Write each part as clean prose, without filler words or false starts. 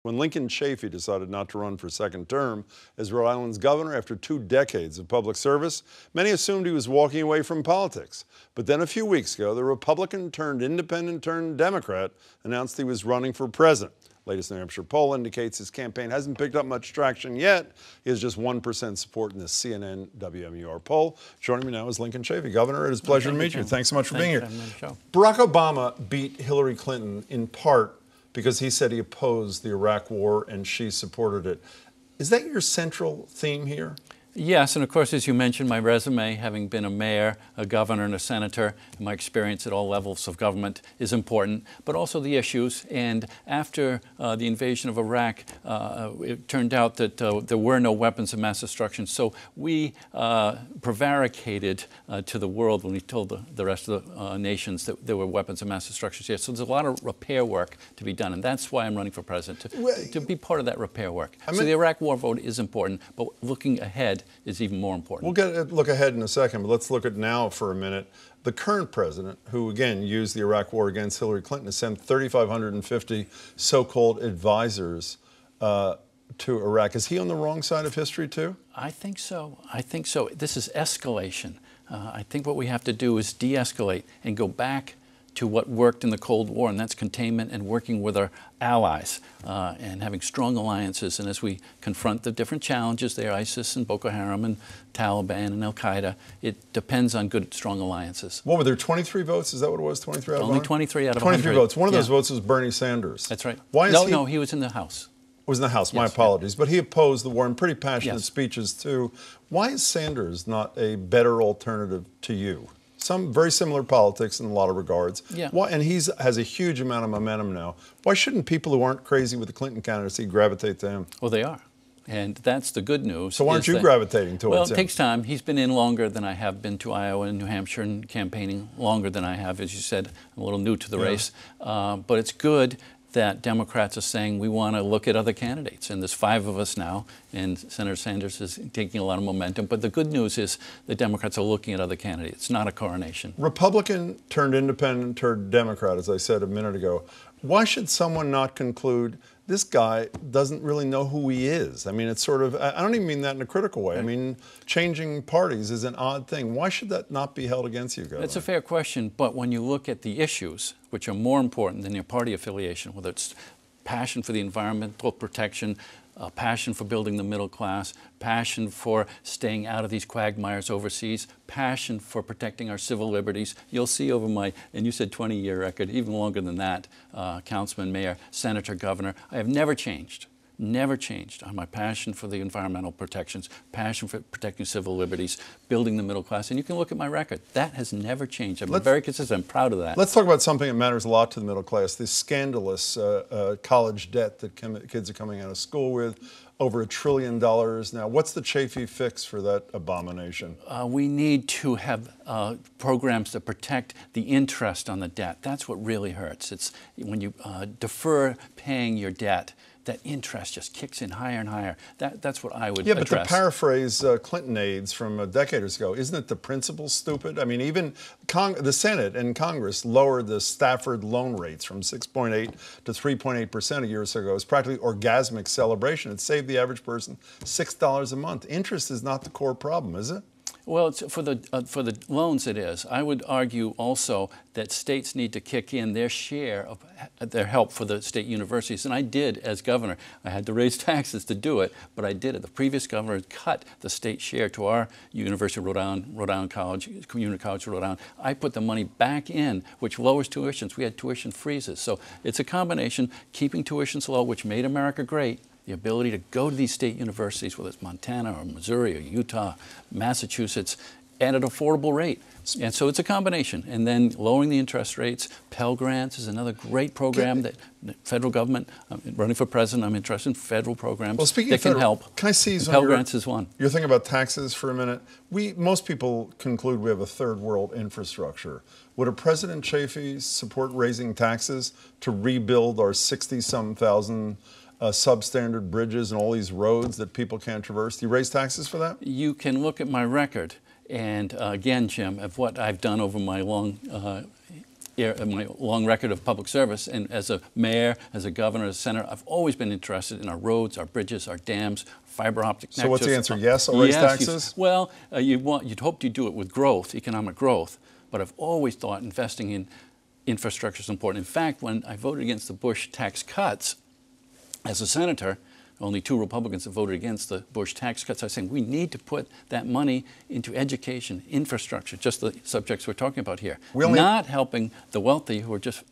When Lincoln Chafee decided not to run for a second term as Rhode Island's governor after 2 decades of public service, many assumed he was walking away from politics. But then a few weeks ago, the Republican turned independent turned Democrat announced he was running for president. Latest New Hampshire poll indicates his campaign hasn't picked up much traction yet. He has just 1% support in the CNN WMUR poll. Joining me now is Lincoln Chafee. Governor, it is a pleasure to meet you. Thanks so much for being here. Barack Obama beat Hillary Clinton in part because he said he opposed the Iraq War and she supported it. Is that your central theme here? Yes, and of course, as you mentioned, my resume, having been a mayor, a governor, and a senator, and my experience at all levels of government is important, but also the issues. And after the invasion of Iraq, it turned out that there were no weapons of mass destruction. So we prevaricated to the world when we told the rest of the nations that there were weapons of mass destruction here. So there's a lot of repair work to be done, and that's why I'm running for president, to be part of that repair work. So the Iraq War vote is important, but looking ahead is even more important. We'll look ahead in a second, but let's look at now for a minute. The current president, who again used the Iraq War against Hillary Clinton, has sent 3,550 so-called advisors to Iraq. Is he on the wrong side of history too? I think so. I think so. This is escalation. I think what we have to do is de-escalate and go back to what worked in the Cold War, and that's containment and working with our allies and having strong alliances. And as we confront the different challenges there, ISIS and Boko Haram and Taliban and Al-Qaeda, it depends on good, strong alliances. What were there, 23 votes? Is that what it was, 23 out of 100? Only 23 out of 23 100. votes. One of those votes was Bernie Sanders. That's right. Why is No, he was in the House. Was in the House, my apologies. But he opposed the war in pretty passionate speeches too. Why is Sanders not a better alternative to you? Some very similar politics in a lot of regards. Why, and he has a huge amount of momentum now. Why shouldn't people who aren't crazy with the Clinton candidacy gravitate to him? Well, they are. And that's the good news. So why aren't you gravitating towards him? Well, it takes time. He's been in longer than I have been to Iowa and New Hampshire and campaigning longer than I have. As you said, I'm a little new to the race. But it's good that Democrats are saying we want to look at other candidates. And there's 5 of us now, and Senator Sanders is taking a lot of momentum. But the good news is the Democrats are looking at other candidates. It's not a coronation. Republican turned independent turned Democrat, as I said a minute ago. Why should someone not conclude this guy doesn't really know who he is? I mean, it's sort of, I don't even mean that in a critical way. I mean, changing parties is an odd thing. Why should that not be held against you, Governor? That's a fair question, but when you look at the issues, which are more important than your party affiliation, whether it's passion for the environmental protection, passion for building the middle class, passion for staying out of these quagmires overseas, passion for protecting our civil liberties. You'll see over my, and you said 20-year record, even longer than that, councilman, mayor, senator, governor, I have never changed. Never changed on my passion for the environmental protections, passion for protecting civil liberties, building the middle class. And you can look at my record. That has never changed. I'm very consistent. I'm proud of that. Let's talk about something that matters a lot to the middle class, this scandalous college debt that kids are coming out of school with, over $1 trillion now. What's the Chafee fix for that abomination? We need to have programs that protect the interest on the debt. That's what really hurts. It's when you defer paying your debt, that interest just kicks in higher and higher. That's what I would address. But to paraphrase Clinton aides from a decade ago, isn't it the principle stupid? I mean, even the Senate and Congress lowered the Stafford loan rates from 6.8 to 3.8% a year or so ago. It's practically orgasmic celebration. It saved the average person $6 a month. Interest is not the core problem, is it? Well, it's for the loans it is. I would argue also that states need to kick in their share of their help for the state universities. And I did as governor. I had to raise taxes to do it, but I did it. The previous governor cut the state share to our University of Rhode Island College, Community College of Rhode Island. I put the money back in, which lowers tuitions. We had tuition freezes. So it's a combination, keeping tuitions low, which made America great, the ability to go to these state universities, whether it's Montana or Missouri or Utah, Massachusetts, at an affordable rate. And so it's a combination. And then lowering the interest rates. Pell Grants is another great program that the federal government, I'm running for president, I'm interested in federal programs that can help. Can I seize on Pell Grants is one. You're thinking about taxes for a minute. Most people conclude we have a third world infrastructure. Would a President Chafee support raising taxes to rebuild our 60-some thousand substandard bridges and all these roads that people can't traverse? Do you raise taxes for that? You can look at my record. And again, Jim, of what I've done over my long my long record of public service, and as a mayor, as a governor, as a senator, I've always been interested in our roads, our bridges, our dams, fiber optic networks. So what's the answer? Yes, I'll raise taxes? Well, you'd hope you'd do it with growth, economic growth, but I've always thought investing in infrastructure is important. In fact, when I voted against the Bush tax cuts as a senator, only 2 Republicans have voted against the Bush tax cuts. I was saying we need to put that money into education, infrastructure, just the subjects we're talking about here. Not helping the wealthy who are just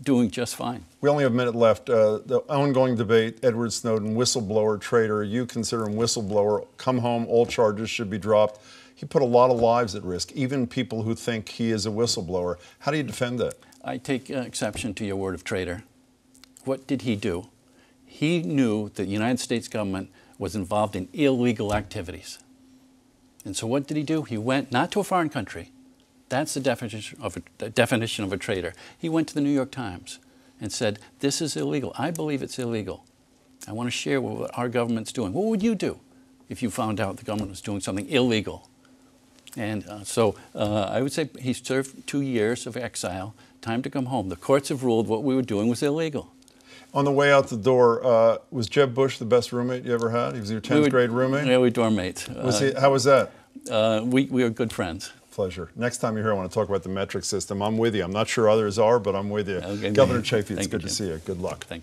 doing just fine. We only have a minute left. The ongoing debate, Edward Snowden, whistleblower, traitor. You consider him whistleblower. Come home, all charges should be dropped. He put a lot of lives at risk, even people who think he is a whistleblower. How do you defend that? I take exception to your word of traitor. What did he do? He knew that the United States government was involved in illegal activities. And so what did he do? He went not to a foreign country. That's the definition of a traitor. He went to the New York Times and said, this is illegal. I believe it's illegal. I want to share what our government's doing. What would you do if you found out the government was doing something illegal? And so I would say he served 2 years of exile, time to come home. The courts have ruled what we were doing was illegal. On the way out the door, was Jeb Bush the best roommate you ever had? He was your 10th grade roommate? Yeah, we were dorm mates. How was that? We were good friends. Pleasure. Next time you're here, I want to talk about the metric system. I'm with you. I'm not sure others are, but I'm with you. Okay, Governor Chafee, it's Thank good you, to see you. Good luck. Thank you.